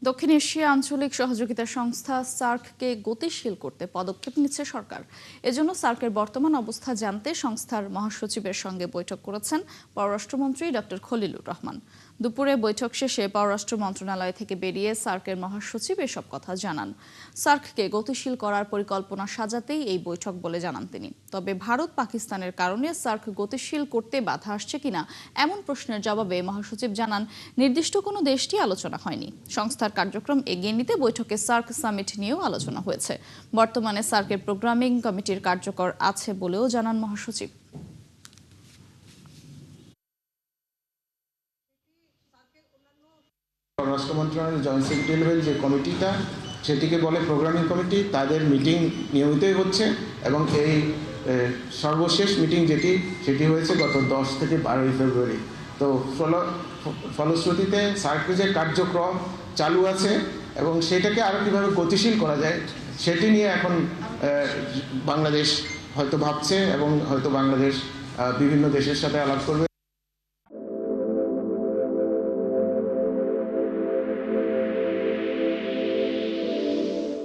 দক্ষিণ এশিয়া আঞ্চলিক সহযোগিতা সংস্থা সার্ককে গতিশীল করতে পদক্ষেপ নিচ্ছে সরকার। এজন্য সার্কের বর্তমান অবস্থা জানতে সংস্থার মহাসচিবের সঙ্গে বৈঠক করেছেন পররাষ্ট্রমন্ত্রী ডক্টর খলিলুর রহমান। দুপুরে বৈঠক শেষে পররাষ্ট্র মন্ত্রণালয় থেকে বেরিয়ে সার্কের মহাসচিব এসব কথা জানান। সার্ককে গতিশীল করার পরিকল্পনা সাজাতেই এই বৈঠক বলে জানান তিনি। তবে ভারত পাকিস্তানের কারণে সার্ক গতিশীল করতে বাধা আসছে কিনা এমন প্রশ্নের জবাবে মহাসচিব জানান, নির্দিষ্ট কোনো দেশটি আলোচনা হয়নি। সংস্থার কার্যক্রম এগিয়ে নিতে বৈঠকে সার্ক সামিট নিয়েও আলোচনা হয়েছে। বর্তমানে সার্কের প্রোগ্রামিং কমিটির কার্যকর আছে বলেও জানান মহাসচিব। পররাষ্ট্র মন্ত্রণালয়ের জয়েন্ট সেক্রেটারি লেভেল যে কমিটিটা, সেটিকে বলে প্রোগ্রামিং কমিটি। তাদের মিটিং নিয়মিতই হচ্ছে এবং এই সর্বশেষ মিটিং সেটি হয়েছে গত 10 থেকে 12 ফেব্রুয়ারি। তো ফলশ্রুতিতে সার্কের যে কার্যক্রম চালু আছে এবং সেটাকে আরও কীভাবে গতিশীল করা যায় সেটি নিয়ে এখন বাংলাদেশ হয়তো ভাবছে এবং হয়তো বাংলাদেশ বিভিন্ন দেশের সাথে আলাপ করবে।